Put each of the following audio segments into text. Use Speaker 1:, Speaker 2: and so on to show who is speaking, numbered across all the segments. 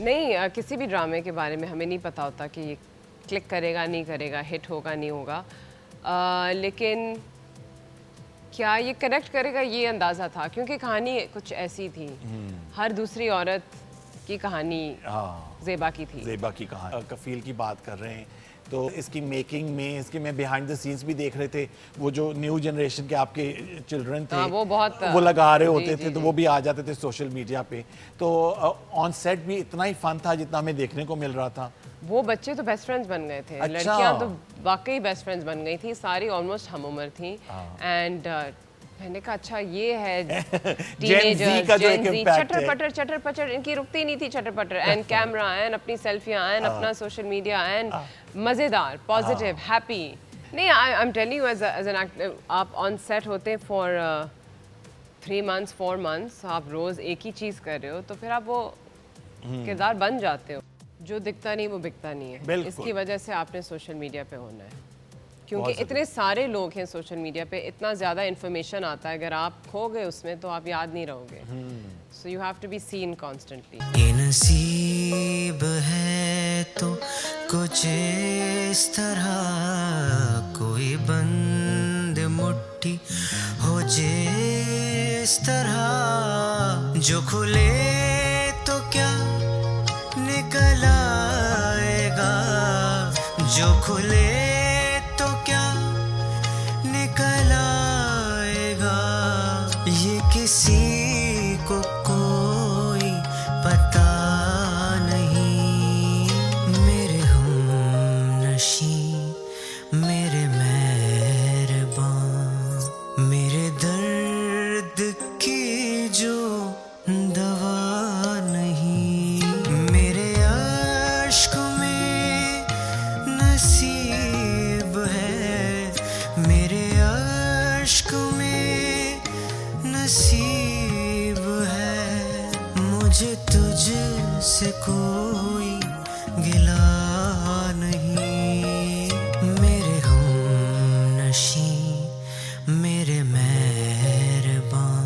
Speaker 1: नहीं, किसी भी ड्रामे के बारे में हमें नहीं पता होता कि ये क्लिक करेगा नहीं करेगा, हिट होगा नहीं होगा, लेकिन क्या ये कनेक्ट करेगा ये अंदाज़ा था, क्योंकि कहानी कुछ ऐसी थी। हर दूसरी औरत की कहानी ज़ेबा की थी।
Speaker 2: ज़ेबा की कहानी, कफील की बात कर रहे हैं तो इसकी मेकिंग में, इसके में बिहाइंड द सीन्स भी देख रहे थे। वो जो न्यू जनरेशन के आपके चिल्ड्रन थे, वो लगा रहे होते थे, तो वो भी आ जाते थे सोशल मीडिया पे। तो ऑन सेट भी इतना ही फन था जितना हमें देखने को मिल रहा था।
Speaker 1: वो बच्चे तो बेस्ट फ्रेंड्स बन गए थे।
Speaker 2: अच्छा।
Speaker 1: लड़कियां तो वाकई बेस्ट फ्रेंड्स बन गई थी, सारी ऑलमोस्ट हम उम्र थी। एंड मैंने कहा अच्छा ये है टीनेजर्स, जेन ज़ी, चटर पटर इनकी रुकती नहीं थी, चटर पटर एंड कैमरा एंड अपनी सेल्फियां एंड अपना सोशल मीडिया एंड मज़ेदार, पॉजिटिव, हैप्पी। नहीं, I am telling you as an actor, आप ऑन सेट होते फॉर 3 months 4 months, आप रोज़ एक ही चीज़ कर रहे हो, तो फिर आप वो किरदार बन जाते हो। जो दिखता नहीं वो बिकता नहीं है। इसकी वजह से आपने सोशल मीडिया पे होना है, क्योंकि इतने सारे लोग हैं सोशल मीडिया पे, इतना ज़्यादा इन्फॉर्मेशन आता है, अगर आप खो गए उसमें तो आप याद नहीं रहोगे। So you have to be seen constantly.
Speaker 3: ये नसीब है तो कुछ इस तरह, कोई बंद मुट्ठी हो जिस तरह, जो खुले तो क्या निकल आएगा, जो खुले तो क्या निकल आएगा, ये किसी को कोई पता नहीं। मेरे हमनशी, मेरे मेहरबान, मेरे दर्द की जो दवा नहीं, मेरे अश्क में नसीब है, मेरे अश्क में नसीब है, मुझे तुझसे कोई गिला नहीं। मेरे हमनशी, मेरे मेहरबान।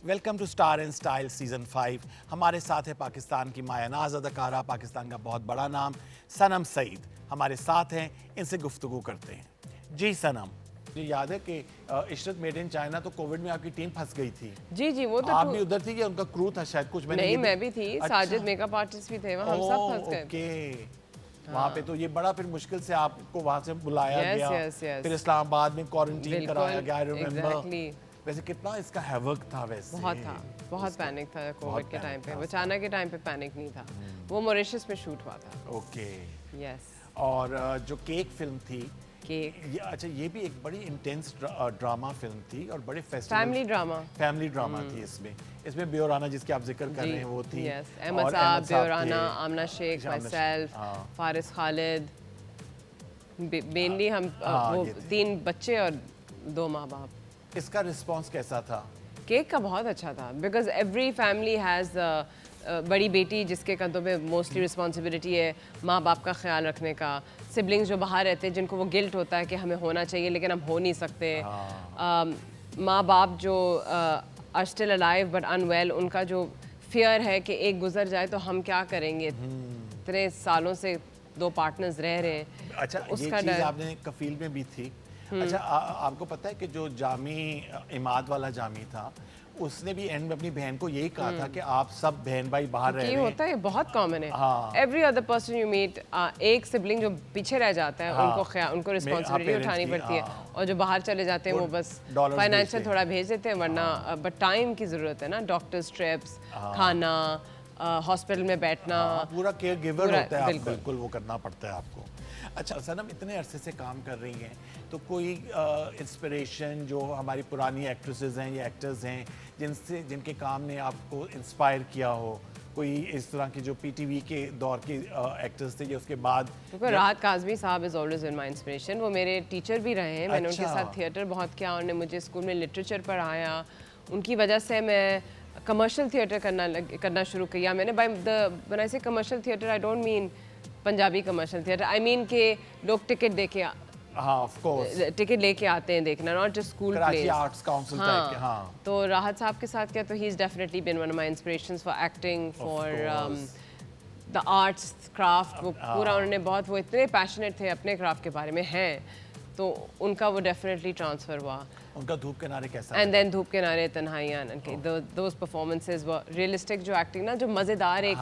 Speaker 2: Welcome to star and style season 5। हमारे साथ है पाकिस्तान की मायानाज अदाकारा, पाकिस्तान का बहुत बड़ा नाम सनम सईद हमारे साथ हैं। इनसे गुफ्तगू करते हैं। जी सनम, मुझे याद है कि इशरत मेड इन चाइना तो कोविड में आपकी टीम फंस गई थी।
Speaker 1: जी, वो तो
Speaker 2: आप भी उधर थी कि उनका क्रू था शायद कुछ? मैंने
Speaker 1: नहीं, मैं भी थी। अच्छा। साजिद मेकअप आर्टिस्ट भी थे वहाँ, हम सब फंस गए।
Speaker 2: ओके। वहाँ पे तो ये बड़ा फिर मुश्किल से आपको वहाँ से बुलाया गया, फिर इस्लामाबाद में क्वारंटीन कराया गया। I remember. वैसे कितना इसका हैवक था वैसे?
Speaker 1: बहुत था, बहुत पैनिक था कोविड के टाइम पे। अचानक के टाइम पे पैनिक नहीं था। वो मॉरिशस में शूट हुआ था।
Speaker 2: ओके।
Speaker 1: यस।
Speaker 2: और जो केक फिल्म थी,
Speaker 1: केक,
Speaker 2: अच्छा ये भी एक बड़ी इंटेंस ड्रामा फिल्म थी और बड़े फेस्टिवल, फैमिली ड्रामा थी। इसमें बेओराना जिसके आप जिक्र कर रहे हैं वो थी।
Speaker 1: यस, अहमद साहब, बेओराना, आमना शेख, माइसेल्फ, फारिस खालिद, मेनली हम वो 3 बच्चे और 2 माँ बाप।
Speaker 2: इसका रिस्पांस कैसा था?
Speaker 1: केक का बहुत अच्छा था, बिकॉज एवरी फैमिली हैज़ बड़ी बेटी जिसके कंधों पे मोस्टली रिस्पॉन्सिबिलिटी है माँ बाप का ख्याल रखने का, सिबलिंग्स जो बाहर रहते हैं जिनको वो गिल्ट होता है कि हमें होना चाहिए लेकिन हम हो नहीं सकते, माँ बाप जो are still alive but unwell, उनका जो फियर है कि एक गुजर जाए तो हम क्या करेंगे, इतने सालों से 2 पार्टनर्स रह रहे हैं।
Speaker 2: अच्छा, ये चीज़ आपने कफील में भी थी। अच्छा, आपको पता है कि जो जामी इमाद वाला जामी था, उसने भी एंड में अपनी बहन को यही कहा था कि आप सब बहन भाई बाहर रह रहे हैं।
Speaker 1: होता है, बहुत कॉमन है। Every other person you meet, एक सिबलिंग जो पीछे रह जाता है, उनको रिस्पॉन्सिबिलिटी उठानी पड़ती है, और जो बाहर चले जाते हैं वो बस फाइनेंशियल थोड़ा भेज देते हैं, वरना बट टाइम की जरूरत है ना, डॉक्टर्स ट्रिप्स, खाना, हॉस्पिटल में बैठना,
Speaker 2: पूरा केयर गिवर होता है, बिल्कुल वो करना पड़ता है आपको। अच्छा सनम, इतने अरसे से काम कर रही हैं, तो कोई इंस्पिरेशन जो हमारी पुरानी एक्ट्रेसेस हैं या एक्टर्स हैं जिनके काम ने आपको इंस्पायर किया हो, कोई इस तरह की जो पीटीवी के दौर के एक्टर्स थे या उसके बाद?
Speaker 1: राहत काज़मी साहब is always in my inspiration. वो मेरे टीचर भी रहे हैं। मैंने उनके साथ थिएटर बहुत किया, उन्होंने मुझे स्कूल में लिटरेचर पढ़ाया। उनकी वजह से मैं कमर्शियल थिएटर करना शुरू किया। मैंने व्हेन आई से commercial theatre, I don't mean Punjabi commercial theatre, I mean के लोग टिकट देके,
Speaker 2: ऑफ कोर्स
Speaker 1: टिकट लेके आते हैं देखना, not just school place,
Speaker 2: arts council type के। हाँ,
Speaker 1: तो राहत साहब के साथ क्या, तो he is definitely been one of my inspirations for acting, for the arts craft, वो पूरा उन्होंने बहुत, वो इतने पैशनेट थे अपने क्राफ्ट के बारे में हैं, तो उनका वो डेफिनेटली ट्रांसफ़र हुआ।
Speaker 2: उनका धूप किनारे कैसा?
Speaker 1: एंड देन धूप किनारे, तन्हाइयाँ, दोज परफॉर्मेंसेस वो रियलिस्टिक जो एक्टिंग ना, जो मज़ेदार, एक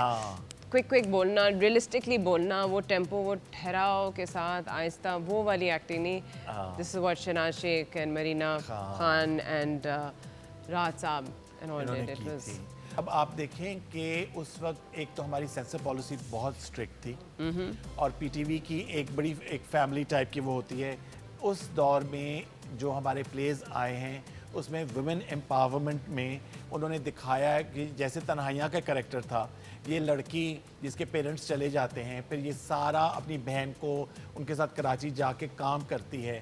Speaker 1: क्विक बोलना, रियलिस्टिकली बोलना, वो टेम्पो, वो ठहराव के साथ आहिस्ता, वो वाली एक्टिंग नहीं। This is what Shahnaz Sheikh and Marina Khan and Rahat साहब and all did. It was,
Speaker 2: अब आप देखें कि उस वक्त एक तो हमारी सेंसर पॉलिसी बहुत स्ट्रिक्ट थी और पीटीवी की एक फैमिली टाइप की वो होती है। उस दौर में जो हमारे प्लेज आए हैं उसमें वुमेन एम्पावरमेंट में उन्होंने दिखाया है कि जैसे तन्हाइयाँ का कैरेक्टर था, ये लड़की जिसके पेरेंट्स चले जाते हैं, फिर ये सारा अपनी बहन को उनके साथ कराची जाके काम करती है,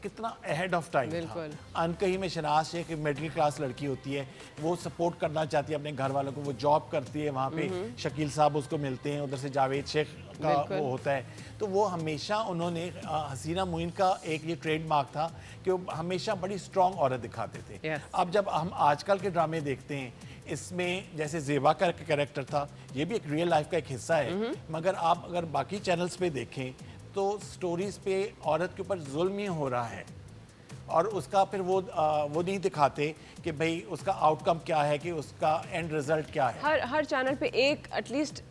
Speaker 2: कितना अहेड ऑफ टाइम था। अनकही में शहनाज शेख मिडिल क्लास लड़की होती है, वो सपोर्ट करना चाहती है अपने घर वालों को, वो जॉब करती है, वहाँ पे शकील साहब उसको मिलते हैं, उधर से जावेद शेख का वो होता है। तो वो हमेशा उन्होंने हसीना मोइन का एक ये ट्रेडमार्क था कि वो हमेशा बड़ी स्ट्रॉन्ग औरत दिखाते थे। अब जब हम आजकल के ड्रामे देखते हैं, इसमें जैसे ज़ेबा का कैरेक्टर था, ये भी एक रियल लाइफ का एक हिस्सा है, मगर आप अगर बाकी चैनल्स पे देखें तो स्टोरीज पे औरत के ऊपर जुल्म ही हो रहा है और उसका फिर वो नहीं दिखाते कि भाई उसका आउटकम क्या है, कि उसका एंड रिजल्ट क्या है।
Speaker 1: हर चैनल पे एक एटलीस्ट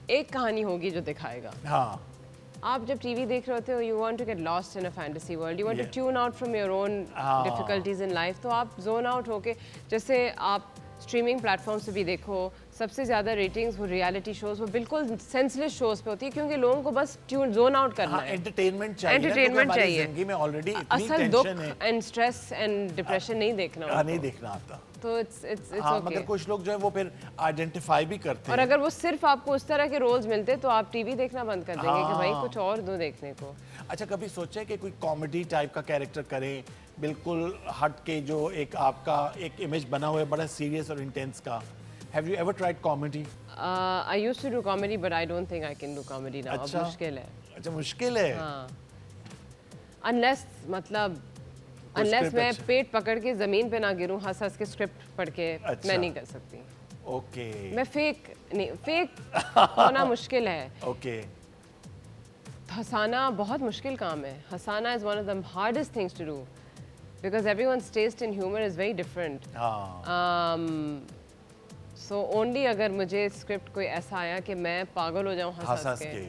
Speaker 1: एक कहानी होगी जो दिखाएगा।
Speaker 2: हाँ,
Speaker 1: आप जब टीवी देख रहे होते हो, you want to get lost in a fantasy world, you want to tune out from your own difficulties in life, तो आप जोन आउट होके, जैसे आप स्ट्रीमिंग प्लेटफॉर्म से भी देखो, सबसे ज़्यादा रेटिंग्स वो रियलिटी शोज, वो बिल्कुल सेंसलेस शोज पे होती है, क्योंकि लोगों को बस ट्यून जोन आउट करना है,
Speaker 2: एंटरटेनमेंट चाहिए,
Speaker 1: एंटरटेनमेंट चाहिए।
Speaker 2: जिंदगी में ऑलरेडी
Speaker 1: असल दुख एंड स्ट्रेस एंड डिप्रेशन नहीं देखना,
Speaker 2: नहीं देखना आता,
Speaker 1: तो इट्स
Speaker 2: मगर कुछ लोग जो है वो फिर आइडेंटिफाई भी करते हैं।
Speaker 1: और अगर वो सिर्फ आपको उस तरह के रोल्स मिलते तो आप टीवी देखना बंद कर देंगे कि भाई कुछ और दो देखने को।
Speaker 2: अच्छा, कभी सोचा है कि कोई कॉमेडी टाइप का कैरेक्टर करें, बिल्कुल हट के, जो एक आपका एक इमेज बना हुआ है बड़ा सीरियस और इंटेंस का? Have you ever tried comedy?
Speaker 1: I used to do comedy, but I don't think I can do comedy now.
Speaker 2: अच्छा,
Speaker 1: अब मुश्किल है।
Speaker 2: अच्छा, मुश्किल है।
Speaker 1: हाँ। Unless मैं पेट पकड़ के जमीन पे ना गिरूं, हंस के स्क्रिप्ट पढ़ के, मैं नहीं कर सकती।
Speaker 2: ओके।
Speaker 1: मैं फेक होना मुश्किल है।
Speaker 2: ओके।
Speaker 1: हंसाना बहुत मुश्किल काम है। हंसाना is one of the hardest things to do because everyone's taste in humor is very different. So only अगर मुझे स्क्रिप्ट कोई ऐसा आया कि मैं पागल हो जाऊं हंस के,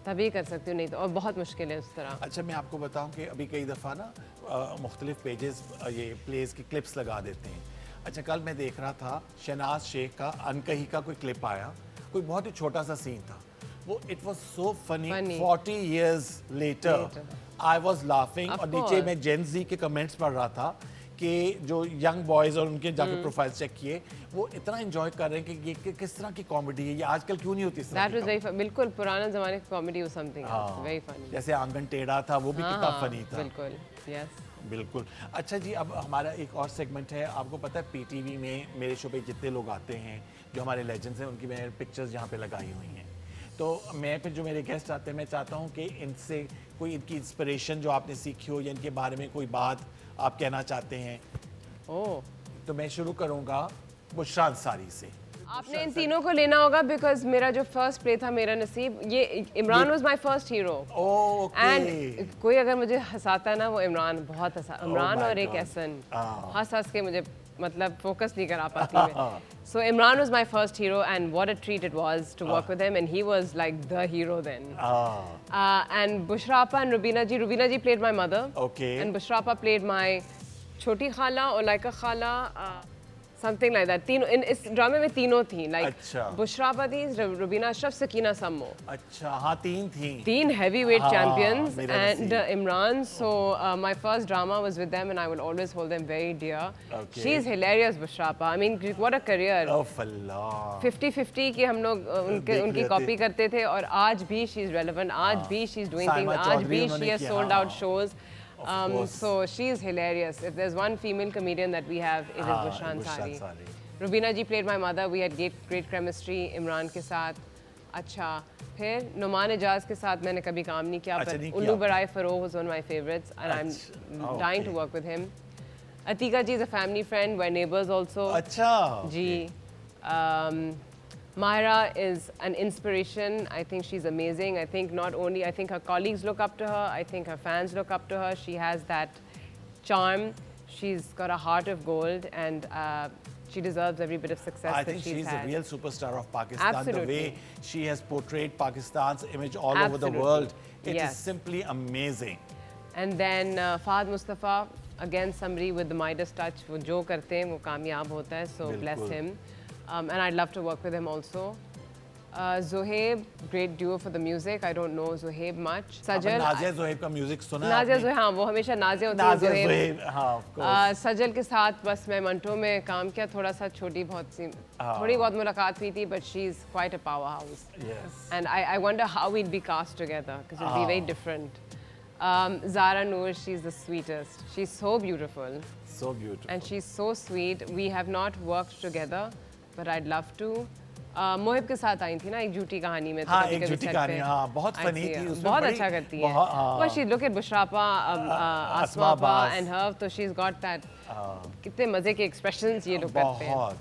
Speaker 1: तभी कर सकती हूँ, नहीं तो और बहुत मुश्किल है उस तरह।
Speaker 2: अच्छा, मैं आपको बताऊं कि अभी कई दफ़ा ना मुख्तलिफ पेजेस ये प्लेस की क्लिप्स लगा देते हैं। अच्छा, कल मैं देख रहा था शहनाज शेख का अनकही का कोई क्लिप आया, कोई बहुत ही छोटा सा सीन था, वो it was so funny, 40 years later I was laughing. और नीचे मैं जेन ज़ी के कमेंट्स पढ़ रहा था कि जो यंग बॉयज़ और उनके जाके प्रोफाइल चेक किए, वो इतना एंजॉय कर रहे हैं कि ये किस तरह की कॉमेडी है, ये आजकल क्यों नहीं होती इस तरह की।
Speaker 1: बिल्कुल पुराना ज़माने की comedy was something very funny.
Speaker 2: जैसे आंगन टेढ़ा था, वो भी कितना फनी था।
Speaker 1: बिल्कुल, यस,
Speaker 2: बिल्कुल। अच्छा जी, अब हमारा एक और सेगमेंट है। आपको पता है पीटीवी में मेरे शो पे जितने लोग आते हैं, जो हमारे लेजेंड्स हैं, उनकी मैंने पिक्चर्स यहाँ पे लगाई हुई हैं। तो मैं फिर जो मेरे गेस्ट आते हैं, मैं चाहता हूँ कि इनसे कोई इनकी इंस्पिरेशन जो आपने सीखी हो या इनके बारे में कोई बात आप कहना चाहते हैं। तो मैं शुरू करूँगा बुशरा अंसारी से।
Speaker 1: आपने इन तीनों को लेना होगा बिकॉज मेरा जो फर्स्ट प्ले था मेरा नसीब, ये Imran was my first hero. And कोई अगर मुझे हंसाता है ना, वो इमरान बहुत हंसा, इमरान और एक एहसन हंस के मुझे मतलब फोकस नहीं करा पाती मैं। So Imran was my first hero and what a treat it was to work with him, and he was like the hero then. And Bushra Appa and Rubina ji played my mother.
Speaker 2: Okay.
Speaker 1: And Bushra Appa played my Choti Khala or like a Khala, something like that. तीनों इस ड्रामे में तीनों थी, like Bushra अपा थी, रुबीना अशरफ, सकीना सम्मो।
Speaker 2: अच्छा, हाँ, तीन
Speaker 1: heavyweight champions and Imran. So my first drama was with them and I will always hold them very dear. She's hilarious, Bushra अपा. I mean, what a career. 50-50 की हम लोग उनकी कॉपी करते थे और आज भी she's relevant. आज भी she's doing things. आज भी she has sold out shows. So she's hilarious. If there's one female comedian that we have, it is Bushra Ansari. Rubina ji played my mother. We had great chemistry. Imran के साथ अच्छा, फिर नुमान एजाज के साथ मैंने कभी काम नहीं किया, पर उल्लू बराए pharaoh was one of my favorites and I'm dying to work with him. Atika ji is a family friend. We're neighbors also.
Speaker 2: अच्छा
Speaker 1: जी. Myra is an inspiration. I think she's amazing. I think not only, I think her colleagues look up to her, I think her fans look up to her. She has that charm. She's got a heart of gold, and she deserves every bit of success
Speaker 2: I
Speaker 1: that
Speaker 2: think
Speaker 1: she's
Speaker 2: she's
Speaker 1: had.
Speaker 2: the real superstar of Pakistan.
Speaker 1: Absolutely.
Speaker 2: The way she has portrayed Pakistan's image all over the
Speaker 1: Absolutely.
Speaker 2: world, it
Speaker 1: Yes.
Speaker 2: is simply amazing.
Speaker 1: And then Fahad Mustafa, again somebody with the Midas touch. वो जो करते हैं वो कामयाब होता है. So bless
Speaker 2: बिल्कुल.
Speaker 1: him. And I'd love to work with him also. Zohaib, great duo for the music. I don't know Zohaib much. Sajal,
Speaker 2: Nazia Zohaib का म्यूजिक सुना
Speaker 1: नाज़िया
Speaker 2: आपने?
Speaker 1: ज़ोहैब, हाँ वो हमेशा नाज़िया होती है.
Speaker 2: नाज़िया
Speaker 1: ज़ोहैब.
Speaker 2: ज़ोहैब, हाँ, of course.
Speaker 1: सजल के साथ बस मैं मंटो में काम किया, थोड़ा सा छोटी बहुत सी थोड़ी बहुत मुलाकात हुई थी, but she's quite a powerhouse.
Speaker 2: Yes.
Speaker 1: And I wonder how we'd be cast together because it'd be very different. Zara Noor, she's the sweetest. She's so beautiful
Speaker 2: So beautiful.
Speaker 1: and she's so sweet. We have not worked together, but I'd love to. Mohib के साथ आई थी ना एक झूठी कहानी में. तो
Speaker 2: हाँ,
Speaker 1: कभी-कभी
Speaker 2: एक झूठी
Speaker 1: set
Speaker 2: कहानी,
Speaker 1: पे
Speaker 2: हाँ, बहुत
Speaker 1: I
Speaker 2: funny
Speaker 1: see
Speaker 2: थी,
Speaker 1: her.
Speaker 2: उसमें
Speaker 1: बहुत
Speaker 2: बड़ी-
Speaker 1: अच्छा करती है.
Speaker 2: बहुत, हाँ.
Speaker 1: Well, she look at Bushrapa, Asma
Speaker 2: Asma
Speaker 1: Abba
Speaker 2: Abbas.
Speaker 1: and her, तो she's got that. कितने मजे के expressions ये लोग करते हैं.
Speaker 2: बहुत.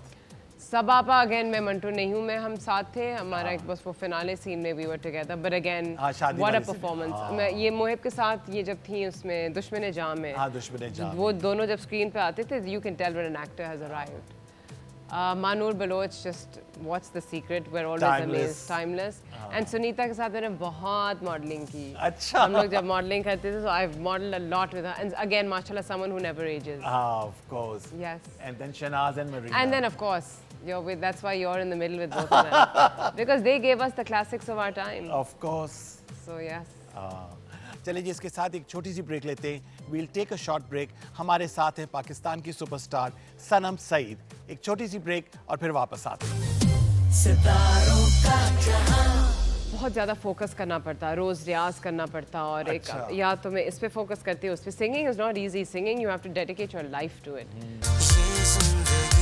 Speaker 1: सबापा अगेन मैं मंटू नहीं हूँ, मैं हम साथ थे. हमारा एक बस वो फिनाले सीन में we were together, but again
Speaker 2: हाँ, शादी
Speaker 1: what a
Speaker 2: वाली scene में,
Speaker 1: performance.
Speaker 2: हाँ.
Speaker 1: मैं ये मोहिब के साथ ये जब थी उसमें दुश्मन जाम में,
Speaker 2: हाँ, दुश्मन जाम.
Speaker 1: वो दोनों जब स्क्रीन पे आते थे, you can tell when an actor has arrived. Manur Baloch, just what's the secret? We're always amazed, timeless. And Sunita के साथ मैंने बहुत modeling की.
Speaker 2: अच्छा.
Speaker 1: हम लोग जब modeling करते थे, so I've modeled a lot with her. And again, mashallah, someone who never ages.
Speaker 2: Of course.
Speaker 1: Yes.
Speaker 2: And then Shanaz and Marina.
Speaker 1: And then, of course, that's why you're in the middle with both of them. Because they gave us the classics of our time.
Speaker 2: Of course.
Speaker 1: So, yes.
Speaker 2: चलिए जी, इसके साथ एक छोटी सी break लेते हैं. We'll take a short break. हमारे साथ है पाकिस्तान की सुपरस्टार सनम सईद. एक छोटी सी ब्रेक और फिर वापस आते हैं.
Speaker 3: सितारों का जहां
Speaker 1: बहुत ज़्यादा फोकस करना पड़ता है, रोज़ रियाज करना पड़ता है. और एक
Speaker 2: अच्छा.
Speaker 1: या तो मैं इस पे फोकस करती हूँ, उस पे. Singing is not easy. Singing, you have to dedicate your life to it.
Speaker 3: ये जिंदगी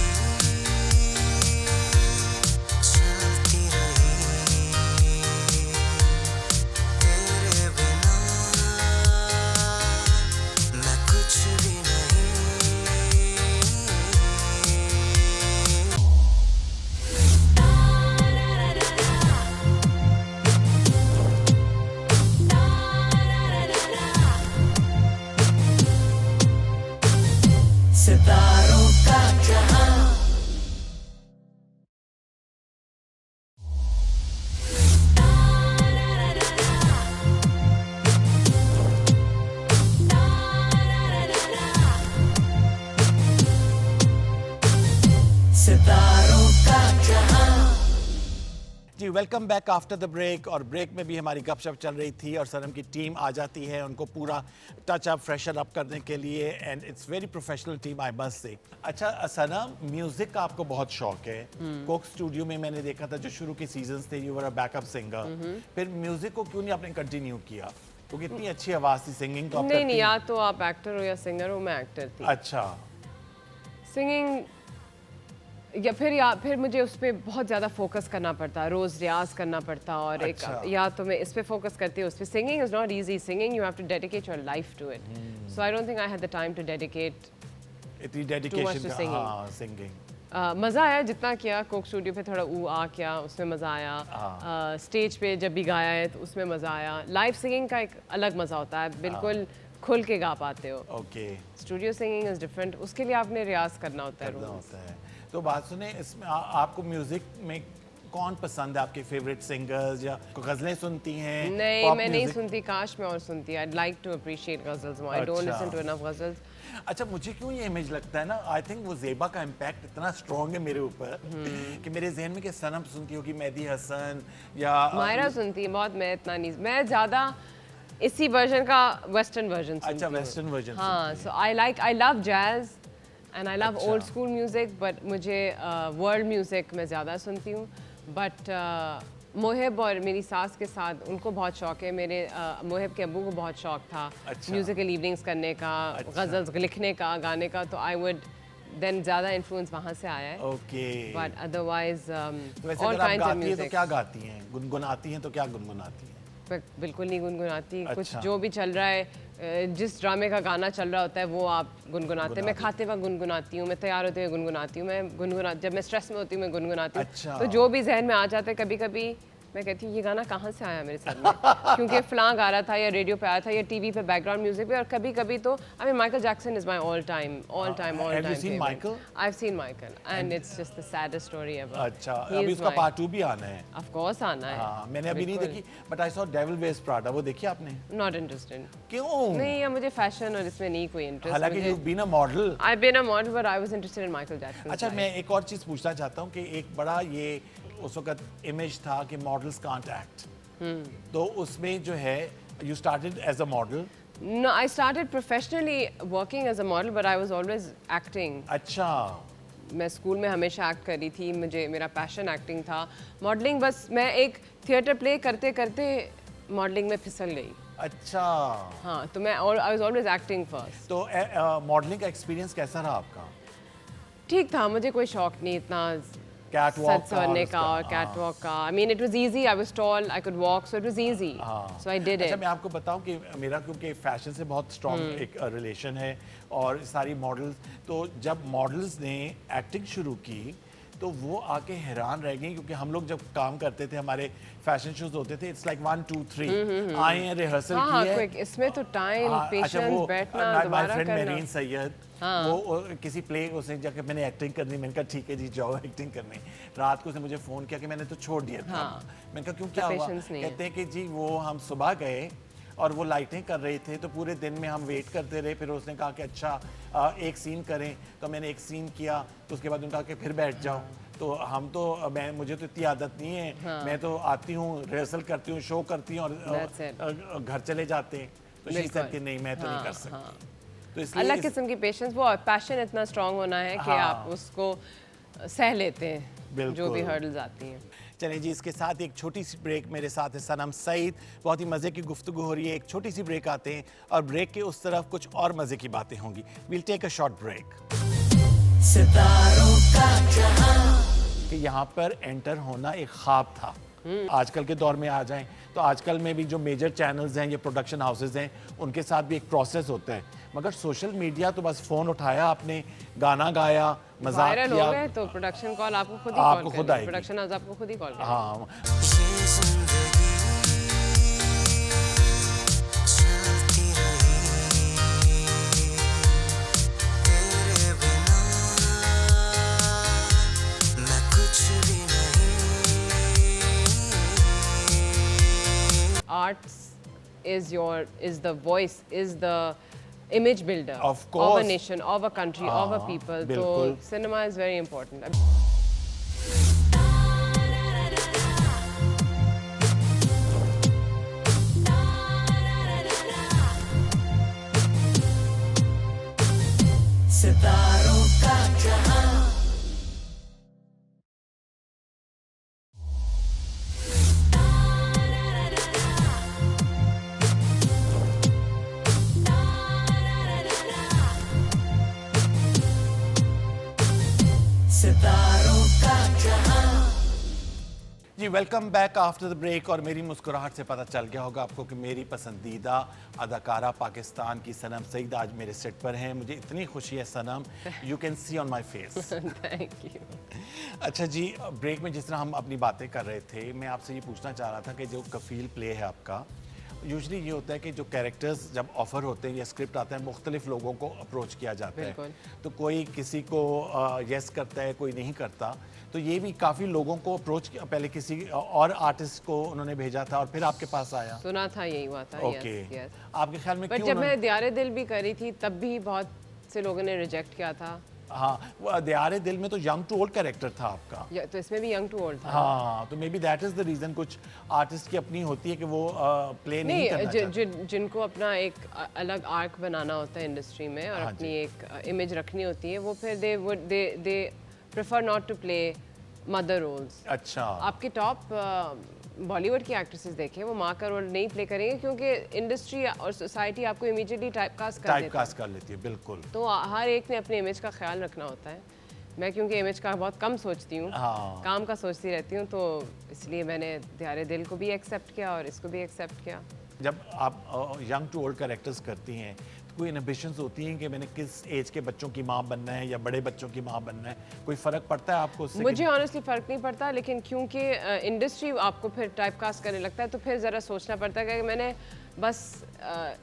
Speaker 3: चलती रही तेरे बिना मैं कुछ भी नहीं सितारों का जहां सितारों का जहां
Speaker 2: जी, welcome back after the break. और ब्रेक में भी हमारी गपशप चल रही थी और सनम की टीम आ जाती है उनको पूरा टच अप, फ्रेशन अप करने के लिए. And it's very professional team, I must say. अच्छा सनम, म्यूजिक का आपको बहुत शौक है. कोक स्टूडियो में मैंने देखा था जो शुरू के सीजन्स थे, you were a backup singer. फिर म्यूजिक को क्यों नहीं आपने कंटिन्यू किया? क्योंकि इतनी अच्छी आवाज थी, सिंगिंग तो आप
Speaker 1: नहीं,
Speaker 2: करती
Speaker 1: या
Speaker 2: हैं.
Speaker 1: तो आप एक्टर हो या सिंगर हो. मैं एक्टर थी.
Speaker 2: अच्छा.
Speaker 1: सिंगिंग या फिर मुझे उस पर बहुत ज़्यादा फोकस करना पड़ता, रोज़ रियाज करना पड़ता. और एक
Speaker 2: अच्छा.
Speaker 1: या तो मैं इस पे फोकस करती हूँ, उस पे. Singing is not easy. Singing you have to dedicate your life to it. So I don't think I had the time to dedicate.
Speaker 2: इतनी डेडिकेशन
Speaker 1: to
Speaker 2: का.
Speaker 1: singing.
Speaker 2: हाँ, सिंगिंग.
Speaker 1: मज़ा आया जितना किया. कोक स्टूडियो पे थोड़ा आ किया, उसमें मज़ा आया. स्टेज पे जब भी गाया है तो उसमें मज़ा आया. लाइव सिंगिंग का एक अलग मज़ा होता है, बिल्कुल खुल के गा पाते हो.
Speaker 2: Okay.
Speaker 1: Studio singing is different. उसके लिए आपने रियाज करना होता है
Speaker 2: करना
Speaker 1: रोज़.
Speaker 2: होता है. तो बात सुने, इसमें आपको म्यूजिक में कौन पसंद है? आपके फेवरेट सिंगर्स या गजलें सुनती हैं?
Speaker 1: नहीं,
Speaker 2: pop
Speaker 1: मैं नहीं
Speaker 2: music?
Speaker 1: सुनती. काश मैं और सुनती. I'd like to appreciate ghazals more. I don't
Speaker 2: अच्छा.
Speaker 1: listen to enough ghazals.
Speaker 2: अच्छा, मुझे क्यों ये इमेज लगता है ना, आई थिंक वो ज़ेबा का इम्पैक्ट इतना स्ट्रॉन्ग है मेरे ऊपर कि मेरे जहन में कि सनम सुनती होगी, मेहदी हसन या
Speaker 1: मायरा सुनती है बहुत. मैं इतना नहीं. मैं ज़्यादा इसी वर्जन का वेस्टर्न वर्जन सुनती
Speaker 2: अच्छा,
Speaker 1: हूँ.
Speaker 2: Western version.
Speaker 1: हाँ, so I love jazz and I love
Speaker 2: अच्छा.
Speaker 1: old school music, but मुझे world music मैं ज़्यादा सुनती हूँ. But मोहिब और मेरी सास के साथ उनको बहुत शौक है. मेरे मोहिब के अब्बू को बहुत शौक था
Speaker 2: अच्छा.
Speaker 1: म्यूजिकल इवनिंग्स करने का, गज़ल्स लिखने का, गाने का. तो आई वुड देन ज़्यादा इन्फ्लुएंस वहाँ से आया है.
Speaker 2: ओके.
Speaker 1: बट अदरवाइज
Speaker 2: तो वैसे
Speaker 1: ऑल
Speaker 2: अगर आप
Speaker 1: काइंड्स ऑफ
Speaker 2: गाती हैं तो
Speaker 1: म्यूजिक.
Speaker 2: क्या गाती हैं? गुनगुनाती हैं तो क्या गुनगुनाती हैं?
Speaker 1: वक्त बिल्कुल नहीं गुनगुनाती।
Speaker 2: अच्छा।
Speaker 1: कुछ जो भी चल रहा है, जिस ड्रामे का गाना चल रहा होता है वो आप गुनगुनाते हैं। मैं खाते वक्त गुनगुनाती हूँ, मैं तैयार होते हुए गुनगुनाती हूँ, जब मैं स्ट्रेस में होती हूँ मैं गुनगुनाती हूँ।
Speaker 2: अच्छा।
Speaker 1: तो जो भी जहन में आ जाता है, कभी कभी मैं कहती हूँ ये गाना कहाँ से आया मेरे सर में, क्योंकि फ़लाँ गा रहा था या रेडियो पे आया था या टीवी पे बैकग्राउंड म्यूजिक पे। और कभी कभी तो I mean Michael Jackson is my all time
Speaker 2: Have you seen Michael?
Speaker 1: I have seen Michael and it's just the saddest story ever.
Speaker 2: अच्छा, अभी उसका पार्ट 2 भी आना है।
Speaker 1: ऑफ कोर्स आना है।
Speaker 2: हाँ, मैंने अभी नहीं देखी, but I saw devil wears Prada, वो देखी आपने?
Speaker 1: Not interested.
Speaker 2: क्यों?
Speaker 1: नहीं, या मुझे फैशन और इसमें नहीं कोई इंटरेस्ट।
Speaker 2: हालांकि you been a model.
Speaker 1: I been a model but I was interested in Michael Jackson.
Speaker 2: अच्छा, मैं एक और चीज पूछना चाहता हूँ कि एक बड़ा ये उस वक्त इमेज था कि मॉडल्स कांट एक्ट, तो उसमें जो है you started as a model.
Speaker 1: No, I started professionally working as a model, but I was always acting.
Speaker 2: अच्छा,
Speaker 1: मैं स्कूल में हमेशा एक्ट करी थी, मेरा पैशन एक्टिंग था। मॉडलिंग बस मैं एक थिएटर प्ले करते करते मॉडलिंग में फिसल गई।
Speaker 2: अच्छा।
Speaker 1: हाँ, तो मैं I was always acting first.
Speaker 2: तो मॉडलिंग का एक्सपीरियंस कैसा रहा आपका?
Speaker 1: ठीक था, मुझे कोई शौक नहीं इतना
Speaker 2: कैटवॉक
Speaker 1: सच सवरने का और कैटवॉक का। I mean it was easy, I was tall, I could walk, so it was easy, so I did
Speaker 2: अच्छा,
Speaker 1: इट।
Speaker 2: मैं आपको बताऊं कि मेरा क्योंकि फैशन से बहुत स्ट्रॉन्ग एक रिलेशन है, और सारी मॉडल्स, तो जब मॉडल्स ने एक्टिंग शुरू की तो वो आके हैरान रह गई, क्योंकि हम लोग जब काम करते थे, हमारे फैशन शोज होते थे, इट्स लाइक 1 2 3 आए हैं, रिहर्सल
Speaker 1: हाँ,
Speaker 2: की है।
Speaker 1: quick, इसमें तो टाइम, पेशेंस, बैठना,
Speaker 2: माय
Speaker 1: दोबारा
Speaker 2: फ्रेंड
Speaker 1: करना।
Speaker 2: मेरीन सैयद, वो किसी प्ले उसने जाके मैंने एक्टिंग करनी, मैंने कहा ठीक है जी जाओ एक्टिंग करने। रात को उसने मुझे फ़ोन किया कि मैंने तो छोड़ दिया था। मैंने कहा क्यों, क्या हुआ?
Speaker 1: patience नहीं है।
Speaker 2: कहते हैं कि जी वो हम सुबह गए और वो लाइटें कर रहे थे, तो पूरे दिन में हम वेट करते रहे। फिर उसने कहा कि अच्छा एक सीन करें, तो मैंने एक सीन किया, तो उसके बाद उन्होंने कहा कि फिर बैठ जाओ। तो हम तो मुझे तो इतनी आदत नहीं है, मैं तो आती हूँ, रिहर्सल करती हूँ, शो करती हूँ और घर चले जाते हैं। तो शी सेड कि नहीं, मैं तो नहीं कर सकती। तो इसलिए
Speaker 1: अलग किस्म की पेशेंस, वो पैशन इतना स्ट्रांग होना है कि आप उसको सह लेते हैं जो भी हर्डल्स आती हैं।
Speaker 2: चलें जी, इसके साथ एक छोटी सी ब्रेक। मेरे साथ है सनम सईद, बहुत ही मज़े की गुफ्तगू हो रही है। एक छोटी सी ब्रेक आते हैं और ब्रेक के उस तरफ कुछ और मज़े की बातें होंगी। Will take a short break.
Speaker 3: सितारों का जहां
Speaker 2: कि यहाँ पर एंटर होना एक ख्वाब था। आजकल के दौर में आ जाएं तो आजकल में भी जो मेजर चैनल्स हैं, ये प्रोडक्शन हाउसेज हैं, उनके साथ भी एक प्रोसेस होता है। मगर सोशल मीडिया तो बस फ़ोन उठाया आपने, गाना गाया, मजाक
Speaker 1: वायरल
Speaker 2: किया,
Speaker 1: हो गए तो प्रोडक्शन कॉल आपको खुद ही
Speaker 2: आपको
Speaker 1: कॉल
Speaker 2: खुद
Speaker 1: करेंगे,
Speaker 2: आएगी।
Speaker 1: प्रोडक्शन हाउस आपको खुद ही कॉल करेंगे।
Speaker 2: हाँ,
Speaker 3: ये जिंदगी चलती रही तेरे बिना मैं कुछ भी नहीं।
Speaker 1: Arts is the voice, is the image builder
Speaker 2: Of
Speaker 1: a
Speaker 2: course.
Speaker 1: nation, of a country, of a people. So
Speaker 2: बिल्कुल।
Speaker 1: cinema is very important.
Speaker 3: सितारों का जहां सितारों का जहां।
Speaker 2: जी welcome back after the break. और मेरी मुस्कुराहट से पता चल गया होगा आपको कि मेरी पसंदीदा अदाकारा पाकिस्तान की सनम सईद आज मेरे सेट पर हैं। मुझे इतनी खुशी है Sanam, you can see on my face.
Speaker 1: Thank you.
Speaker 2: अच्छा जी, ब्रेक में जिस तरह हम अपनी बातें कर रहे थे, मैं आपसे ये पूछना चाह रहा था कि जो कफील प्ले है आपका, यूजली ये होता है कि जो कैरेक्टर्स जब ऑफर होते हैं या स्क्रिप्ट आता है, मुख्तलिफ लोगों को अप्रोच किया जाता है।
Speaker 1: बिल्कुल।
Speaker 2: तो कोई किसी को यस करता है, कोई नहीं करता। तो ये भी काफ़ी लोगों को अप्रोच किया, पहले किसी और आर्टिस्ट को उन्होंने भेजा था और फिर आपके पास आया।
Speaker 1: सुना था यही हुआ था।
Speaker 2: Okay,
Speaker 1: yes, yes.
Speaker 2: आपके ख्याल में
Speaker 1: बट
Speaker 2: क्यों
Speaker 1: जब
Speaker 2: उन्होंने-
Speaker 1: मैं दियारे दिल भी करी थी तब भी बहुत से लोगों ने रिजेक्ट किया था।
Speaker 2: हाँ, वो दियारे दिल में तो यंग टू ओल्ड कैरेक्टर था आपका।
Speaker 1: तो इसमें भी यंग टू ओल्ड था।
Speaker 2: हाँ, तो maybe that is the reason. कुछ आर्टिस्ट की अपनी होती है कि वो प्ले नहीं करना चाहते।
Speaker 1: जिनको अपना एक अलग आर्क बनाना होता है इंडस्ट्री में और
Speaker 2: हाँ
Speaker 1: अपनी
Speaker 2: जी।
Speaker 1: एक इमेज रखनी होती है, वो फिर they prefer not to play mother roles.
Speaker 2: अच्छा,
Speaker 1: आपके टॉप बॉलीवुड की एक्ट्रेसेस देखें, वो माँ का रोल नहीं प्ले करेंगे क्योंकि इंडस्ट्री और सोसाइटी आपको इमीडिएटली टाइपकास्ट कर देती है।
Speaker 2: टाइपकास्ट कर लेती है, बिल्कुल।
Speaker 1: तो हर एक ने अपनी इमेज का ख्याल रखना होता है। मैं क्योंकि इमेज का बहुत कम सोचती हूँ,
Speaker 2: हाँ।
Speaker 1: काम का सोचती रहती हूँ, तो इसलिए मैंने दियारे दिल को भी एक्सेप्ट किया और इसको भी एक्सेप्ट किया।
Speaker 2: जब आप यंग टू ओल्ड कैरेक्टर्स करती हैं तो कोई इनहिबिशंस होती हैं कि मैंने किस एज के बच्चों की माँ बनना है या बड़े बच्चों की माँ बनना है, कोई फ़र्क पड़ता है आपको उससे?
Speaker 1: मुझे ऑनेस्टली फ़र्क नहीं पड़ता, लेकिन क्योंकि इंडस्ट्री आपको फिर टाइप कास्ट करने लगता है तो फिर ज़रा सोचना पड़ता है कि मैंने बस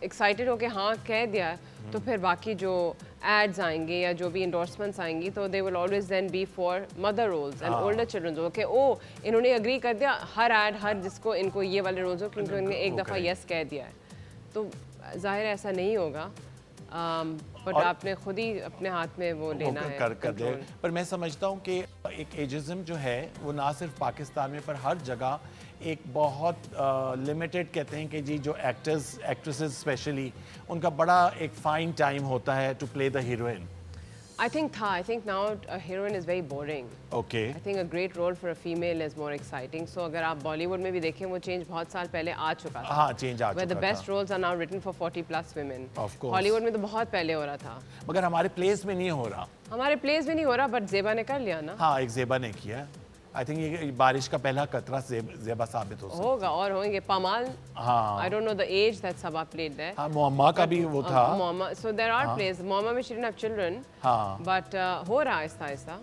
Speaker 1: एक्साइटेड होके हाँ कह दिया तो फिर बाकी जो एड्स आएंगे या जो भी इंडोर्समेंट्स आएंगी तो they will always then be for mother roles and older children role के ओ इन्होंने एग्री कर दिया हर एड हर जिसको इनको ये वाले रोल्स हो क्योंकि उन्होंने एक दफ़ा यस कह दिया है, तो जाहिर है ऐसा नहीं होगा। बट आपने खुद ही अपने हाथ में वो लेना है
Speaker 2: कर दे। पर मैं समझता हूँ कि एक एजिज्म जो है वो ना सिर्फ पाकिस्तान में पर हर जगह एक बहुत लिमिटेड कहते हैं कि जी जो एक्टर्स एक्ट्रेसेस स्पेशली उनका बड़ा एक फाइन टाइम होता है to play the heroine.
Speaker 1: I think now a heroine is very boring.
Speaker 2: Okay.
Speaker 1: I think a great role for a female is more exciting. So अगर आप बॉलीवुड में भी देखें वो चेंज बहुत साल पहले आ चुका था।
Speaker 2: हाँ चेंज आ चुका था।
Speaker 1: Where the best roles are now written for 40+ women.
Speaker 2: Of course.
Speaker 1: Hollywood में तो बहुत पहले हो रहा था।
Speaker 2: मगर हमारे प्लेस में नहीं हो रहा।
Speaker 1: हमारे प्लेस में नहीं हो रहा, बट ज़ेबा ने कर लिया ना।
Speaker 2: हाँ एक ज़ेबा ने किया। आई थिंक ये बारिश का पहला कतरा ज़ेबा साबित हो सकता है।
Speaker 1: होगा और होंगे पमाल।
Speaker 2: हाँ।
Speaker 1: I don't know the age that Sabaa played there.
Speaker 2: हाँ मुअम्मा का भी वो था।
Speaker 1: मुअम्मा, so there are plays. मुअम्मा में she didn't have children.
Speaker 2: हाँ।
Speaker 1: But हो रहा है आहिस्ता आहिस्ता।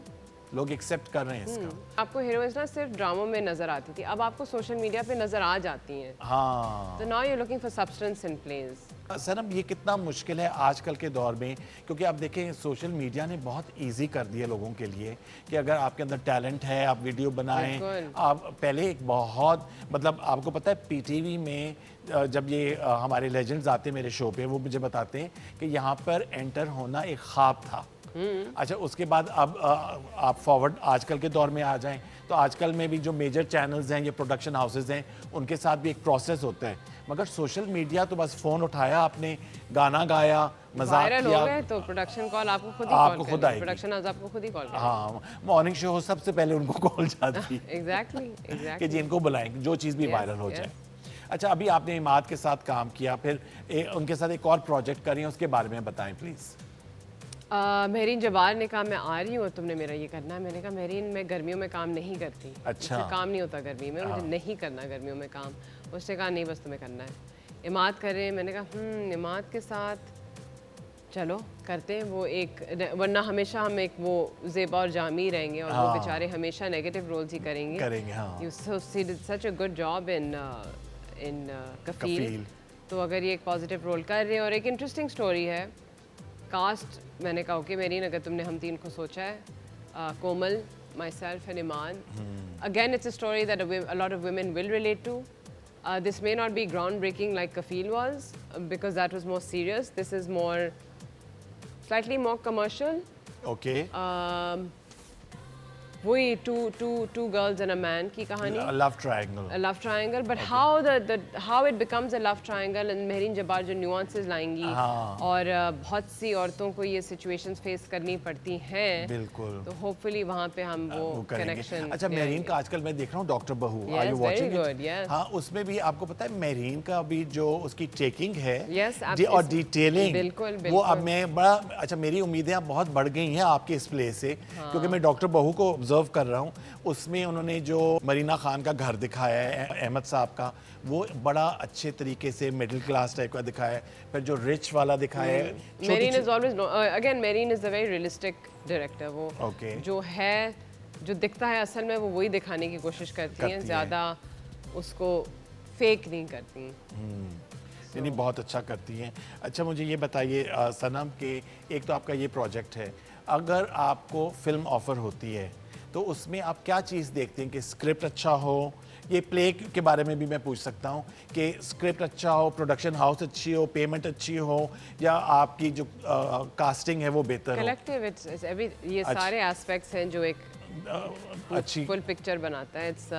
Speaker 2: लोग एक्सेप्ट कर रहे हैं इसका।
Speaker 1: आपको हीरोइंस ना सिर्फ ड्रामों में नजर आती थी, अब आपको सोशल मीडिया पे नजर आ जाती हैं।
Speaker 2: हाँ।
Speaker 1: So now you're looking for substance in plays.
Speaker 2: सनम ये कितना मुश्किल है आजकल के दौर में, क्योंकि आप देखें सोशल मीडिया ने बहुत इजी कर दिया लोगों के लिए कि अगर आपके अंदर टैलेंट है आप वीडियो बनाएं।
Speaker 1: बिल्कुल।
Speaker 2: आप पहले एक बहुत मतलब आपको पता है पीटीवी में जब ये हमारे लेजेंड्स आते हैं मेरे शो पे वो मुझे बताते हैं कि यहाँ पर एंटर होना एक ख्वाब था। अच्छा उसके बाद अब आप फॉरवर्ड आजकल के दौर में आ जाएं तो आजकल में भी जो मेजर चैनल्स हैं ये प्रोडक्शन हाउसेज हैं उनके साथ भी एक प्रोसेस होता है, मगर सोशल मीडिया तो बस फ़ोन उठाया आपने गाना गाया मजाक
Speaker 1: वायरल
Speaker 2: किया
Speaker 1: हो गए तो प्रोडक्शन कॉल आपको खुद ही
Speaker 2: आपको
Speaker 1: कॉल
Speaker 2: खुद
Speaker 1: करें,
Speaker 2: आएगी।
Speaker 1: प्रोडक्शन हाउस आपको खुद ही कॉल करें।
Speaker 2: हाँ मॉर्निंग शो हो सबसे पहले उनको कॉल जाती है
Speaker 1: एग्जैक्टली
Speaker 2: कि
Speaker 1: एग्जैक्टली।
Speaker 2: जिनको बुलाएं जो चीज़ भी
Speaker 1: Yes,
Speaker 2: वायरल हो
Speaker 1: yes.
Speaker 2: जाए। अच्छा अभी आपने इमाद के साथ काम किया फिर उनके साथ एक और प्रोजेक्ट करी है उसके बारे में बताएं प्लीज़।
Speaker 1: मेहरीन जबार ने कहा मैं आ रही हूँ और तुमने मेरा ये करना है। मैंने कहा मेहरीन मैं गर्मियों में काम नहीं करती।
Speaker 2: अच्छा।
Speaker 1: मुझसे काम नहीं होता गर्मी में, मुझे नहीं करना गर्मियों में काम। उसने कहा नहीं बस तुम्हें करना है। इमाद कर रहे हैं, मैंने कहा इमाद के साथ चलो करते हैं। वो एक वरना हमेशा हम एक वो ज़ेबा और जामी रहेंगे और वो बेचारे हमेशा नेगेटिव रोल्स ही करेंगे।
Speaker 2: हाँ।
Speaker 1: You did such a good job in कफील।
Speaker 2: कफील।
Speaker 1: तो अगर ये एक पॉजिटिव रोल कर रहे हैं और एक इंटरेस्टिंग स्टोरी है। कास्ट मैंने कहा ओके मेरीन अगर तुमने हम तीन को सोचा है, Komal, myself and Iman, again it's a story that a lot of women will relate to. This may not be groundbreaking like Kafil was because that was more serious. This is more slightly more commercial.
Speaker 2: Okay.
Speaker 1: वही two girls and a man की कहानी,
Speaker 2: love triangle.
Speaker 1: a love triangle, but how how it becomes a love triangle and Mehreen जबार जो nuances लाएंगी और बहुत सी औरतों को ये situations face करनी पड़ती हैं।
Speaker 2: बिल्कुल।
Speaker 1: तो hopefully वहाँ पे हम वो connection।
Speaker 2: अच्छा मेहरीन का आजकल मैं देख रहा हूँ डॉक्टर बहू,
Speaker 1: Yes,
Speaker 2: are you watching
Speaker 1: very
Speaker 2: it?
Speaker 1: good, yes.
Speaker 2: हाँ उसमें भी आपको पता है मेहरीन का भी जो उसकी टेकिंग है
Speaker 1: Yes,
Speaker 2: और डिटेलिंग
Speaker 1: बिल्कुल,
Speaker 2: वो अब मैं बड़ा अच्छा मेरी उम्मीदें अब बहुत बढ़ गई हैं आपके इस प्ले से, क्योंकि मैं डॉक्टर बहू को ऑब्जर्व कर रहा हूँ। उसमें उन्होंने जो मरीना खान का घर दिखाया है अहमद साहब का वो बड़ा अच्छे तरीके से मिडिल क्लास टाइप का दिखाया है, फिर जो रिच वाला दिखाया है।
Speaker 1: Marine is always again marine is a very realistic director. वो जो है जो दिखता है असल में वो वही दिखाने की कोशिश करती हैं, ज़्यादा उसको फेक नहीं करती।
Speaker 2: यानी बहुत अच्छा करती हैं। अच्छा मुझे ये बताइए सनम के एक तो आपका ये प्रोजेक्ट है, अगर आपको फिल्म ऑफर होती है तो उसमें आप क्या चीज़ देखते हैं कि स्क्रिप्ट अच्छा हो, ये प्ले के बारे में भी मैं पूछ सकता हूँ कि स्क्रिप्ट अच्छा हो, प्रोडक्शन हाउस अच्छी हो, पेमेंट अच्छी हो, या आपकी जो कास्टिंग है वो बेहतर हो?
Speaker 1: कलेक्टिव इट्स एवरी ये सारे एस्पेक्ट्स हैं जो एक
Speaker 2: अच्छी
Speaker 1: फुल पिक्चर बनाता है। इट्स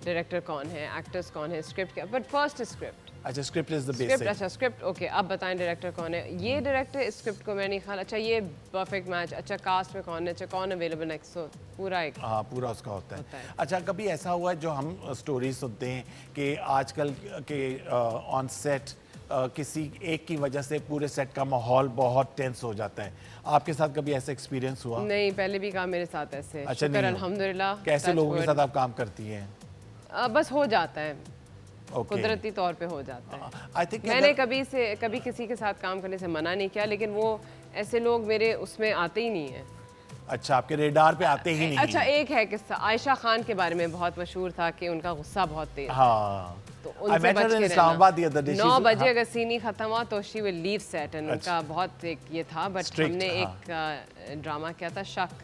Speaker 1: डायरेक्टर कौन है, एक्टर्स कौन है, स्क्रिप्ट क्या, बट फर्स्ट स्क्रिप्ट।
Speaker 2: अच्छा script is the
Speaker 1: script
Speaker 2: basic.
Speaker 1: अच्छा स्क्रिप्ट ओके अब बताएं डायरेक्टर कौन है। ये डायरेक्टर इस स्क्रिप्ट को मैंने ख्याल अच्छा ये परफेक्ट मैच, अच्छा कास्ट में कौन है, अच्छा कौन अवेलेबल नेक्स्ट, सो पूरा एक
Speaker 2: हाँ पूरा उसका होता है। अच्छा कभी ऐसा हुआ है जो हम स्टोरी सुनते हैं कि आजकल के ऑन सेट किसी एक की वजह से पूरे सेट का माहौल बहुत टेंस हो जाता है। आपके साथ कभी ऐसा एक्सपीरियंस हुआ?
Speaker 1: नहीं, पहले भी काम मेरे साथ ऐसे।
Speaker 2: अच्छा,
Speaker 1: शुक्र
Speaker 2: नहीं हुआ।
Speaker 1: अल्हम्दुलिल्लाह।
Speaker 2: कैसे
Speaker 1: touch
Speaker 2: लोगों के
Speaker 1: wood।
Speaker 2: साथ आप काम करती हैं?
Speaker 1: बस हो जाता है,
Speaker 2: ओके,
Speaker 1: कुदरती तौर पे हो जाता है।
Speaker 2: आई थिंक
Speaker 1: मैंने कभी किसी के साथ काम करने से मना नहीं किया, लेकिन वो ऐसे लोग मेरे उसमें आते ही नहीं है।
Speaker 2: अच्छा, आपके रेडार पे आते ही नहीं।
Speaker 1: अच्छा, एक है किस्सा आयशा खान के बारे में बहुत मशहूर था कि उनका गुस्सा बहुत तेज।
Speaker 2: हाँ,
Speaker 1: तो
Speaker 2: I
Speaker 1: उनसे
Speaker 2: met
Speaker 1: बच
Speaker 2: her in
Speaker 1: के
Speaker 2: Islamabad the other
Speaker 1: रहना।
Speaker 2: day.
Speaker 1: 9
Speaker 2: She's-
Speaker 1: बजे
Speaker 2: हाँ।
Speaker 1: अगर सीन ही खत्म हुआ तो she will leave set and उनका बहुत एक ये था, बट
Speaker 2: Strict,
Speaker 1: हमने
Speaker 2: हाँ।
Speaker 1: एक ड्रामा किया था शक।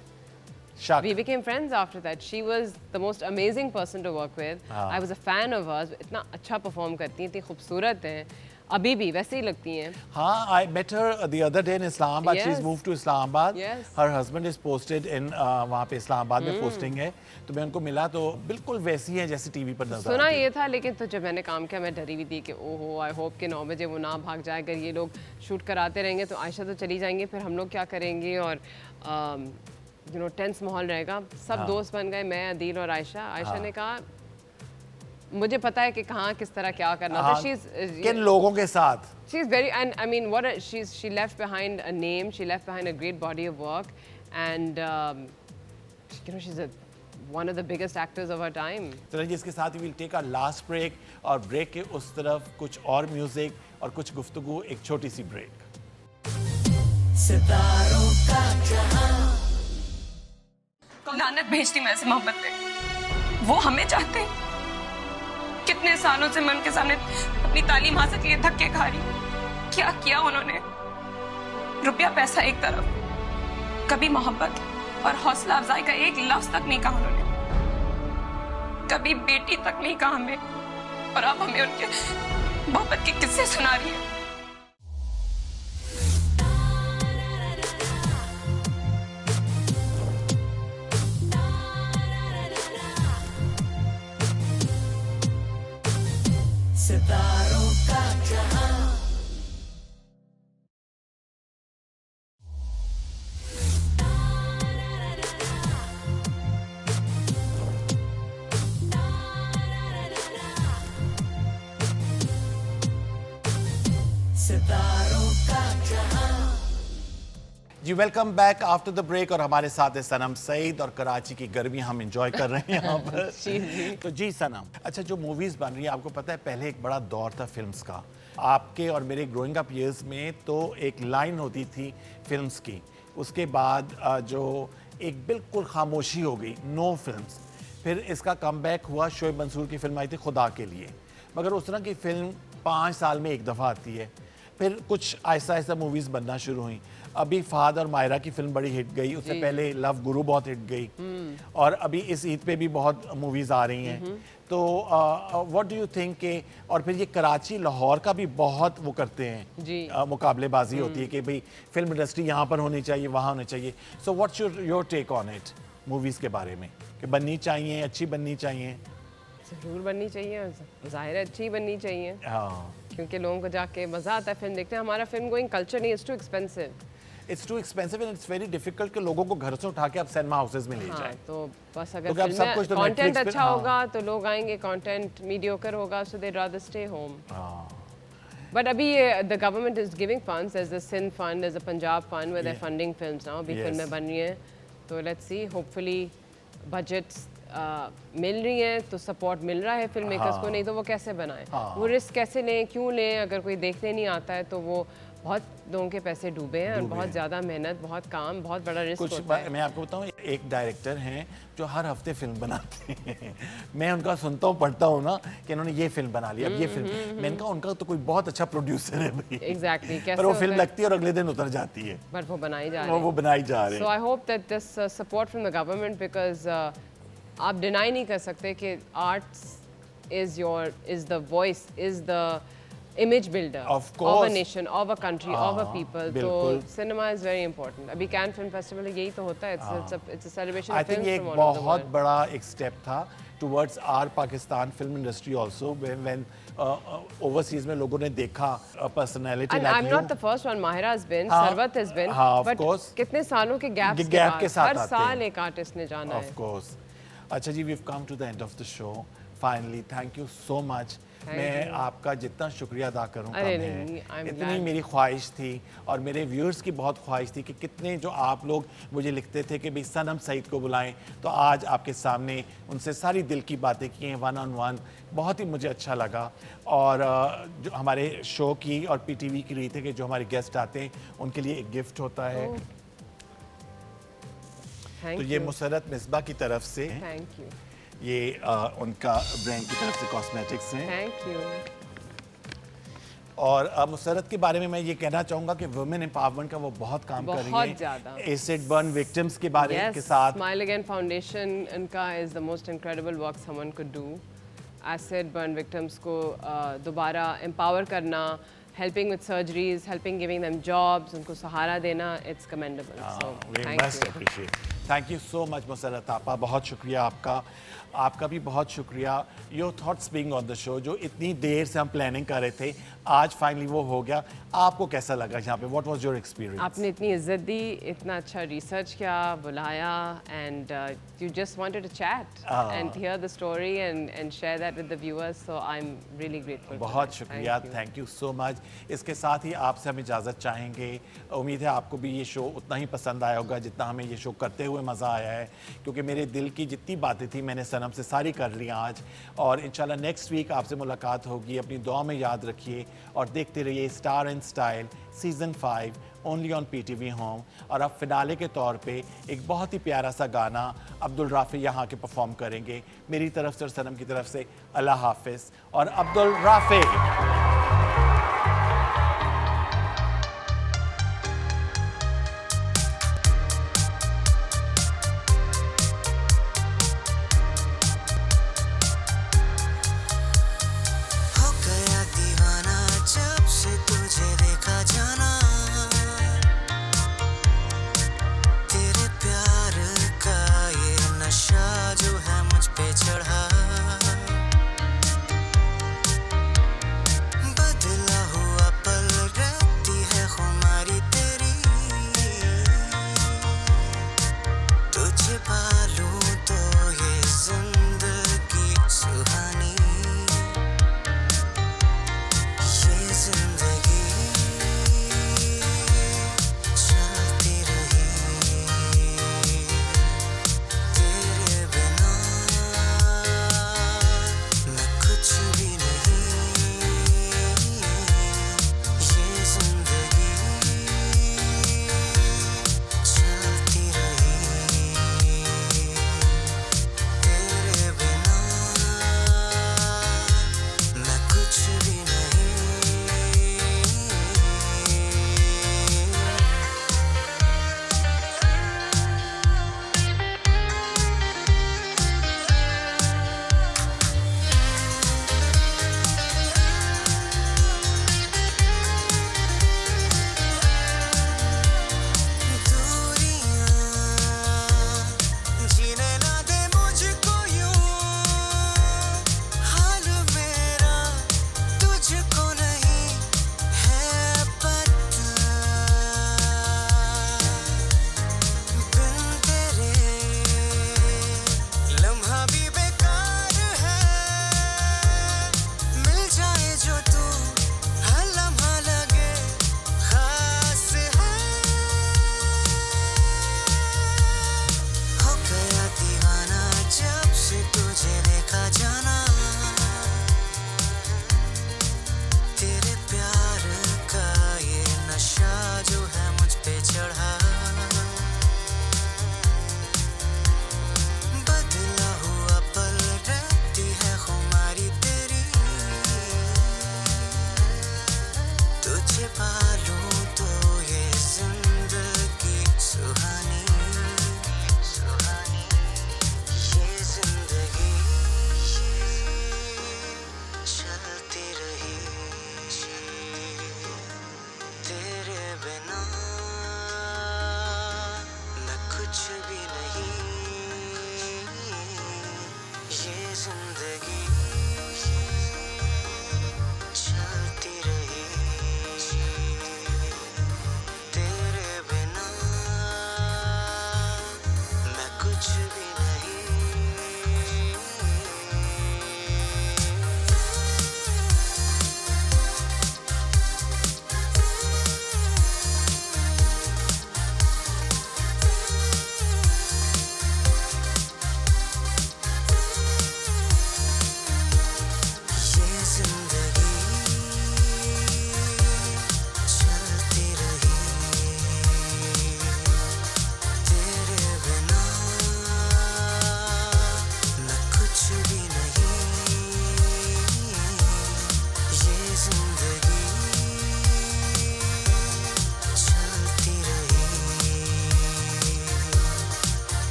Speaker 2: शक।
Speaker 1: We became friends after that. She was the most amazing person to work with.
Speaker 2: हाँ।
Speaker 1: I was a fan of hers. इतना अच्छा परफॉर्म करती हैं, इतनी खूबसूरत हैं, अभी भी वैसे ही लगती हैं।
Speaker 2: हाँ, I met her the other day in Islamabad. She's
Speaker 1: Yes.
Speaker 2: moved to Islamabad.
Speaker 1: Yes.
Speaker 2: Her husband is posted in वहाँ पे इस्लामाबाद में पोस्टिंग है, तो मैं उनको मिला तो बिल्कुल वैसी है जैसे टीवी पर नजर
Speaker 1: सुना
Speaker 2: आती है।
Speaker 1: ये था, लेकिन तो जब मैंने काम किया मैं डरी हुई थी कि ओहो, आई होप कि 9 बजे वो ना भाग जाए। अगर ये लोग शूट कराते रहेंगे तो आयशा तो चली जाएंगी, फिर हम लोग क्या करेंगे, और टेंस माहौल रहेगा। सब दोस्त बन गए, मैं, अदील और आयशा। आयशा ने कहा मुझे पता है कि कहाँ किस तरह क्या करना था।
Speaker 2: किन लोगों के साथ?
Speaker 1: She's very, and I mean, she left behind a name, she left behind a great body of work, and she's one of the biggest actors of our time.
Speaker 2: चलिए जी, इसके साथ ही we'll take our last break, और break के उस तरफ कुछ और music और कुछ गुफ्तगू, एक छोटी सी ब्रेक।
Speaker 3: सितारों का जहां
Speaker 4: लानत भेजती मैं ऐसे मोहब्बत पे। वो हमें चाहते हैं। कितने सालों से मैं उनके सामने अपनी तालीम हासिल के लिए धक्के खा रही हूं। क्या किया उन्होंने? रुपया पैसा एक तरफ, कभी मोहब्बत और हौसला अफजाई का एक लफ्ज तक नहीं कहा उन्होंने। कभी बेटी तक नहीं कहा हमें, और अब हमें उनके मोहब्बत के किस्से सुना रही है।
Speaker 3: सितारों का जहां सितारों का जहां।
Speaker 2: जी, welcome back after the break, और हमारे साथ है सनम सईद, और कराची की गर्मी हम एंजॉय कर रहे हैं यहाँ पर। तो जी सनम, अच्छा जो मूवीज़ बन रही है, आपको पता है पहले एक बड़ा दौर था फिल्म्स का। आपके और मेरे ग्रोइंग अप ईयर्स में तो एक लाइन होती थी फिल्म्स की, उसके बाद जो एक बिल्कुल खामोशी हो गई, नो फिल्म्स। फिर इसका कमबैक हुआ, शोएब मंसूर की फिल्म आई थी खुदा के लिए, मगर उस तरह की फिल्म 5 साल में एक दफ़ा आती है। फिर कुछ आहिस्ता आहिस्ता मूवीज़ बनना शुरू हुई। अभी फहद और मायरा की फिल्म बड़ी हिट गई, उससे पहले लव गुरु बहुत हिट गई, और अभी इस ईद पे भी बहुत मूवीज़ आ रही हैं। तो व्हाट डू यू थिंक के, और फिर ये कराची लाहौर का भी बहुत वो करते हैं
Speaker 1: जी।
Speaker 2: मुकाबलेबाजी होती है कि भाई फिल्म इंडस्ट्री यहाँ पर होनी चाहिए, वहाँ होनी चाहिए। So what's your take on it, movies के बारे में, कि बननी चाहिए, अच्छी बननी चाहिए?
Speaker 1: जरूर बननी चाहिए, जाहिर है अच्छी बननी चाहिए,
Speaker 2: हाँ,
Speaker 1: क्योंकि लोगों को जाके मजा आता है फिल्म देखते हैं। हमारा फिल्म गोइंग कल्चर नहीं, it's too expensive.
Speaker 2: It's too expensive and it's very difficult कि लोगों को घर से उठा के आप सिनेमा हाउसेज में ले
Speaker 1: हाँ,
Speaker 2: जाएं।
Speaker 1: तो बस
Speaker 2: क्योंकि
Speaker 1: अगर
Speaker 2: अब सब कुछ तो
Speaker 1: कंटेंट
Speaker 2: Netflix पे-
Speaker 1: अच्छा
Speaker 2: हाँ।
Speaker 1: होगा तो लोग आएंगे, कंटेंट मीडियोकर होगा so they rather stay home. But अभी ये the government is giving funds, there's the Sindh fund, there's a Punjab fund where they're
Speaker 2: Yeah.
Speaker 1: funding films now, अभी
Speaker 2: Yes.
Speaker 1: फिल्में बन रही हैं, तो लेट्स सी, होपफुली बजट्स मिल रही हैं तो सपोर्ट मिल रहा है फिल्म मेकर्स को, नहीं तो वो कैसे बनाएं, वो रिस्क कैसे लें, क्यों लें? अगर कोई देखने नहीं आता है तो वो बहुत लोगों के पैसे डूबे हैं, और बहुत ज़्यादा मेहनत, बहुत काम, बहुत बड़ा रिस्क
Speaker 2: कुछ
Speaker 1: होता है।
Speaker 2: मैं आपको बताऊं, एक डायरेक्टर हैं जो हर हफ्ते फिल्म बनाते हैं। मैं उनका सुनता हूँ, पढ़ता हूँ ना कि इन्होंने ये फिल्म बना ली, अब ये फिल्म, मैंने कहा उनका तो कोई बहुत अच्छा प्रोड्यूसर है भाई।
Speaker 1: एग्जैक्टली, कैसे
Speaker 2: पर वो
Speaker 1: होता
Speaker 2: फिल्म
Speaker 1: है?
Speaker 2: लगती है और अगले दिन उतर जाती है,
Speaker 1: बट वो बनाई जा रही
Speaker 2: वो
Speaker 1: है।
Speaker 2: वो बनाई जा रहे
Speaker 1: So
Speaker 2: हैं।
Speaker 1: I hope that this support from the government, because आप डिनाई नहीं कर सकते कि arts is the voice, is the image builder
Speaker 2: Of
Speaker 1: a
Speaker 2: course.
Speaker 1: nation, of a country, of a people. तो
Speaker 2: बिल्कुल।
Speaker 1: cinema is very important. अभी can film festival यही तो होता है, it's a celebration
Speaker 2: I
Speaker 1: of
Speaker 2: think
Speaker 1: films
Speaker 2: ये एक
Speaker 1: from all over the
Speaker 2: बहुत
Speaker 1: world.
Speaker 2: बड़ा एक स्टेप था towards our Pakistan film industry also, when overseas में लोगों ने देखा personality
Speaker 1: And I'm not the first one. Mahira has been,
Speaker 2: हाँ,
Speaker 1: Sarwat has been,
Speaker 2: हाँ, of
Speaker 1: but
Speaker 2: course.
Speaker 1: कितने सालों के गैप
Speaker 2: gap के साथ
Speaker 1: हर
Speaker 2: आते
Speaker 1: साल
Speaker 2: हैं।
Speaker 1: एक आर्टिस्ट ने जाना
Speaker 2: ऑफ
Speaker 1: है।
Speaker 2: कोर्स। अच्छा जी, we have come to the end of the show. Finally thank you so much. मैं आपका जितना शुक्रिया अदा करूं कम
Speaker 1: अरे
Speaker 2: है।
Speaker 1: नहीं, I'm
Speaker 2: इतनी
Speaker 1: glad.
Speaker 2: मेरी ख्वाहिश थी और मेरे व्यूअर्स की बहुत ख्वाहिश थी कि कितने जो आप लोग मुझे लिखते थे कि भाई सनम सईद को बुलाएं, तो आज आपके सामने उनसे सारी दिल की बातें की हैं 1-on-1। बहुत ही मुझे अच्छा लगा। और जो हमारे शो की और पीटीवी की रीत है कि जो हमारे गेस्ट आते हैं उनके लिए एक गिफ्ट होता है।
Speaker 1: थैंक
Speaker 2: तो ये मुसरत मिसबा की तरफ से
Speaker 1: थैंक यू
Speaker 2: ये उनका ब्रांड की तरफ से कॉस्मेटिक्स हैं।
Speaker 1: Thank you.
Speaker 2: और मुसरत के बारे में मैं ये कहना चाहूँगा कि वुमेन एम्पावरमेंट का वो बहुत काम कर रही
Speaker 1: बहुत
Speaker 2: है।
Speaker 1: ज़्यादा।
Speaker 2: एसिड बर्न विक्टिम्स के बारे के
Speaker 1: Yes,
Speaker 2: साथ
Speaker 1: Smile Again Foundation इनका is the most incredible work someone could do. Acid burn victims को दोबारा empower करना, helping with surgeries, helping giving them jobs, उनको सहारा देना, it's commendable. So
Speaker 2: we
Speaker 1: thank
Speaker 2: must
Speaker 1: you.
Speaker 2: appreciate. Thank you so much Musarrat आपा, बहुत शुक्रिया आपका। आपका भी बहुत शुक्रिया। Your thoughts being on the show, जो इतनी देर से हम प्लानिंग कर रहे थे, आज फाइनली वो हो गया। आपको कैसा लगा यहाँ पे? What was your experience?
Speaker 1: आपने इतनी इज्जत दी, इतना अच्छा रिसर्च किया, बुलाया, and you just wanted to chat and hear the story and share that with the viewers. So I'm really grateful.
Speaker 2: बहुत शुक्रिया, थैंक यू सो मच। इसके साथ ही आपसे हम इजाज़त चाहेंगे। उम्मीद है आपको भी ये शो उतना ही पसंद आया होगा जितना हमें ये शो करते हुए मज़ा आया है, क्योंकि मेरे दिल की जितनी बातें थी मैंने सनम से सारी कर ली आज। और इंशाल्लाह नेक्स्ट वीक आपसे मुलाकात होगी। अपनी दुआ में याद रखिए और देखते रहिए star and style season 5 only on PTV home. और अब फिनाले के तौर पे एक बहुत ही प्यारा सा गाना अब्दुल राफ़ी यहाँ के परफॉर्म करेंगे। मेरी तरफ से और सनम की तरफ से अल्लाह हाफिज़ और अब्दुल राफ़ी।
Speaker 5: हो गया दीवाना जब से तुझे देखा जाना, तेरे प्यार का ये नशा जो है मुझ पे चढ़ा।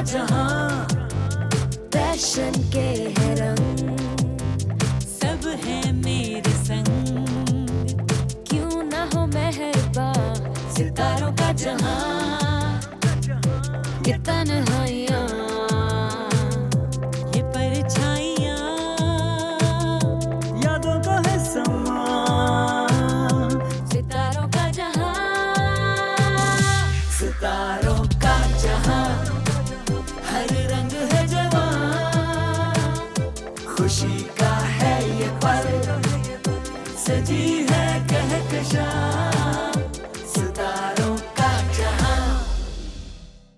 Speaker 3: जहां,
Speaker 6: पैशन के है रंग,
Speaker 3: सब है मेरे संग,
Speaker 6: क्यों ना हो मेहरबान
Speaker 3: सितारों का जहां,
Speaker 6: ये तन्हाइयाँ,
Speaker 3: ये परछाइयाँ, यादों का है समा,
Speaker 6: सितारों का जहां,
Speaker 3: सितारों का जहां, हर रंग है जवां, खुशी का है ये पल, सजी है कहकशां।